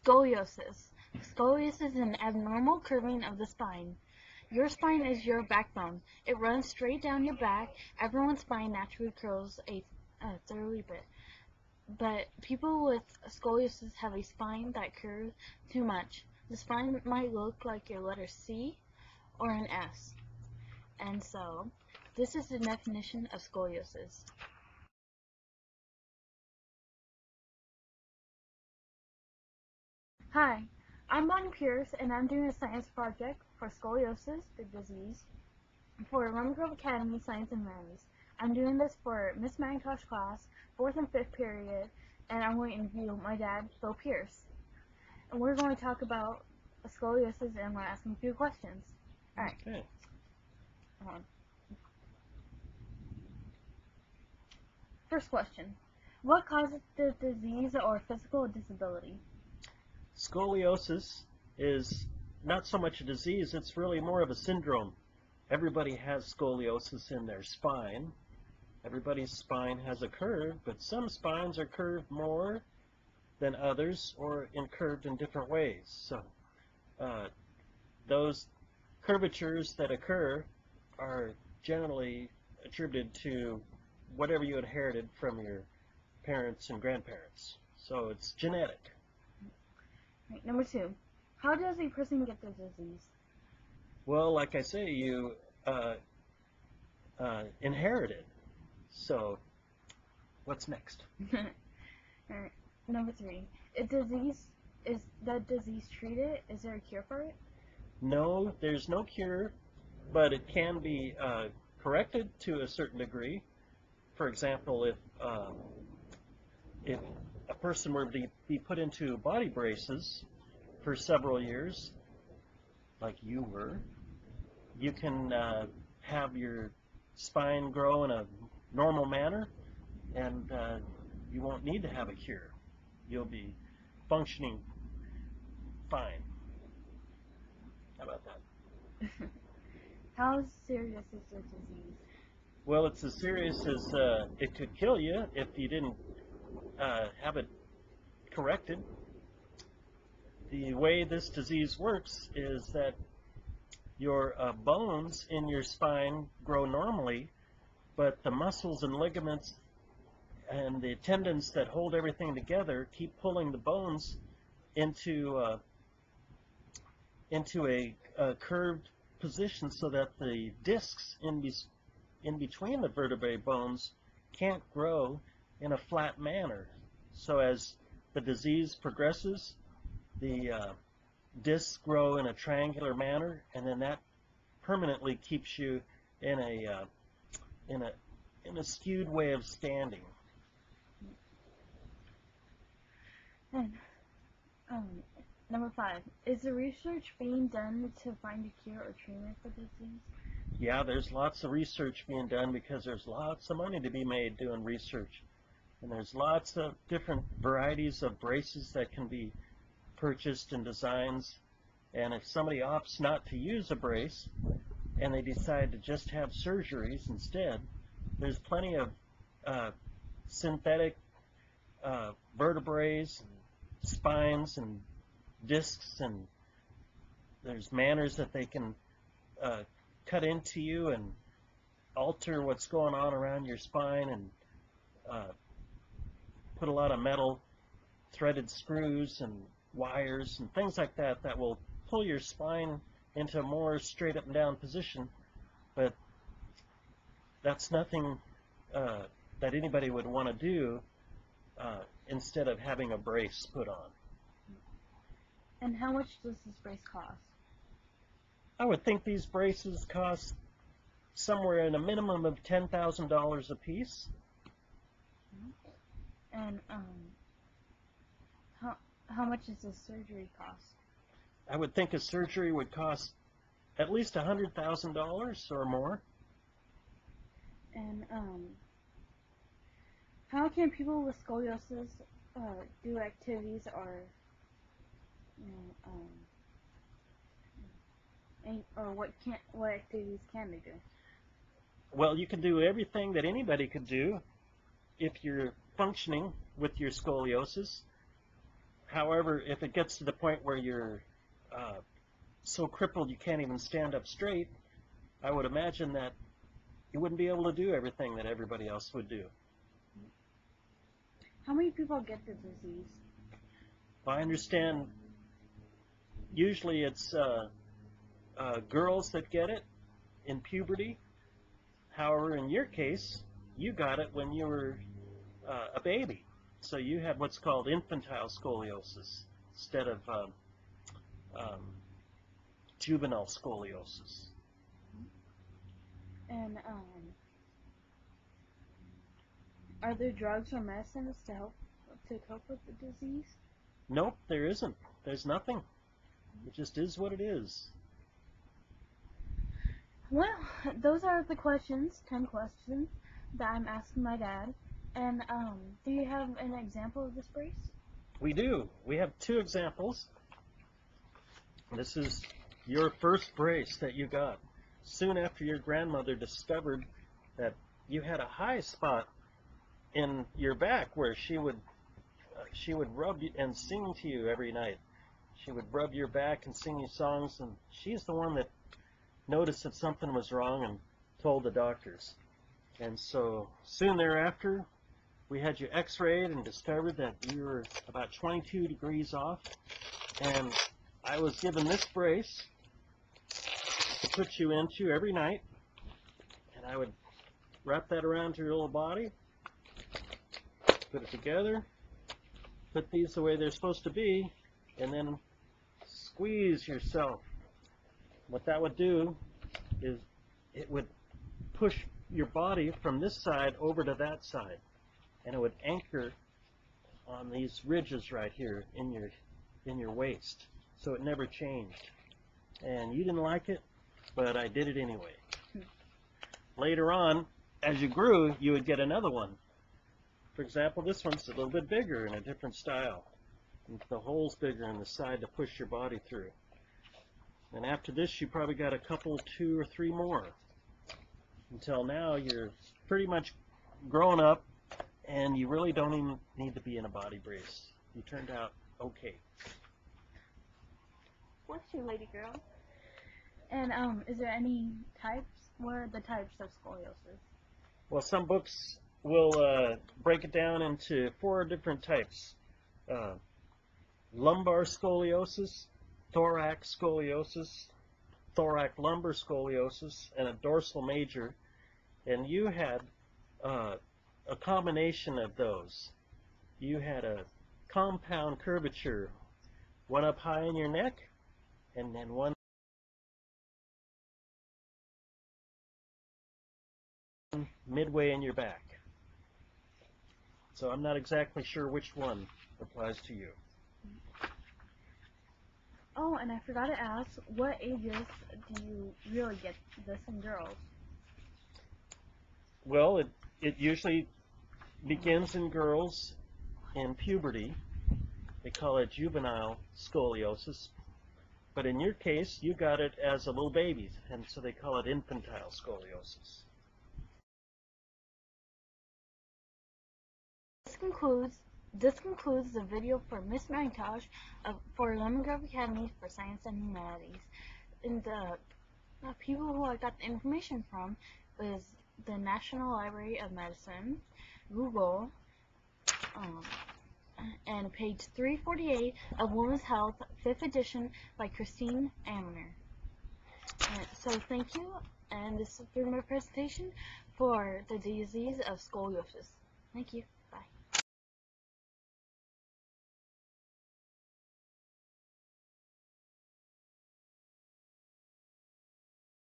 Scoliosis. Scoliosis is an abnormal curving of the spine. Your spine is your backbone. It runs straight down your back. Everyone's spine naturally curls a thoroughly bit. But people with scoliosis have a spine that curves too much. The spine might look like a letter C or an S. And so, this is the definition of scoliosis. Hi, I'm Bonnie Pearce, and I'm doing a science project for scoliosis, the disease, for Lemon Grove Academy Science and Humanities. I'm doing this for Miss MacIntosh class, 4th and 5th period, and I'm going to interview my dad, Bill Pearce. And we're going to talk about scoliosis, and we're asking a few questions. Alright. Okay. First question. What causes the disease or physical disability? Scoliosis is not so much a disease, it's really more of a syndrome. Everybody has scoliosis in their spine. Everybody's spine has a curve, but some spines are curved more than others or curved in different ways. So those curvatures that occur are generally attributed to whatever you inherited from your parents and grandparents. So it's genetic. Right, number 2. How does a person get the disease? Well, like I say, you inherit it. So, what's next? Alright, number 3. Is that disease treated? Is there a cure for it? No, there's no cure, but it can be corrected to a certain degree. For example, if a person were to be put into body braces for several years, like you were, you can have your spine grow in a normal manner, and you won't need to have a cure. You'll be functioning fine. How about that? How serious is the disease? Well, it's as serious as it could kill you if you didn't have it corrected. The way this disease works is that your bones in your spine grow normally, but the muscles and ligaments and the tendons that hold everything together keep pulling the bones into a curved position so that the discs in between the vertebrae bones can't grow in a flat manner. So as the disease progresses, the discs grow in a triangular manner, and then that permanently keeps you in a skewed way of standing. And number 5. Is the research being done to find a cure or treatment for the disease? Yeah, there's lots of research being done because there's lots of money to be made doing research. And there's lots of different varieties of braces that can be purchased and designs. And if somebody opts not to use a brace and they decide to just have surgeries instead, there's plenty of synthetic vertebrae, spines, and discs, and there's manners that they can cut into you and alter what's going on around your spine, and put a lot of metal threaded screws and wires and things like that that will pull your spine into a more straight up and down position. But that's nothing that anybody would want to do instead of having a brace put on. And how much does this brace cost? I would think these braces cost somewhere in a minimum of $10,000 a piece. And how much does the surgery cost? I would think a surgery would cost at least $100,000 or more. And how can people with scoliosis do activities, or what activities can they do? Well, you can do everything that anybody could do if you're functioning with your scoliosis. However, if it gets to the point where you're so crippled you can't even stand up straight, I would imagine that you wouldn't be able to do everything that everybody else would do. How many people get the disease? I understand usually it's girls that get it in puberty. However, in your case, you got it when you were a baby. So you had what's called infantile scoliosis instead of juvenile scoliosis. And are there drugs or medicines to cope with the disease? Nope, there isn't. There's nothing. It just is what it is. Well, those are the 10 questions that I'm asking my dad. And do you have an example of this brace? We do. We have 2 examples. This is your first brace that you got soon after your grandmother discovered that you had a high spot in your back where she would rub you and sing to you every night. She would rub your back and sing you songs, and she's the one that noticed that something was wrong and told the doctors. And so soon thereafter, we had you x-rayed and discovered that you were about 22 degrees off, and I was given this brace to put you into every night, and I would wrap that around your little body, put it together, put these the way they're supposed to be, and then squeeze yourself. What that would do is it would push your body from this side over to that side, and it would anchor on these ridges right here in your waist, so it never changed. And you didn't like it, but I did it anyway. Later on, as you grew, you would get another one. For example, this one's a little bit bigger in a different style. The hole's bigger in the side to push your body through. And after this, you probably got a couple, 2 or 3 more. Until now, you're pretty much grown up, and you really don't even need to be in a body brace. You turned out okay. Bless you, lady girl. And is there any types? What are the types of scoliosis? Well, some books will break it down into 4 different types. Lumbar scoliosis, thorax scoliosis, thorac-lumbar scoliosis, and a dorsal major. And you had a combination of those. You had a compound curvature, one up high in your neck, and then one midway in your back. So I'm not exactly sure which one applies to you. Oh, and I forgot to ask, what ages do you really get this in girls? Well, it usually begins in girls in puberty. They call it juvenile scoliosis. But in your case, you got it as a little baby, and so they call it infantile scoliosis. This concludes the video for Miss MacIntosh for Lemon Grove Academy for Science and Humanities. And the people who I got the information from was the National Library of Medicine, Google, and page 348 of Women's Health, 5th edition by Christine Amner. So thank you, and this has been my presentation for the disease of scoliosis. Thank you.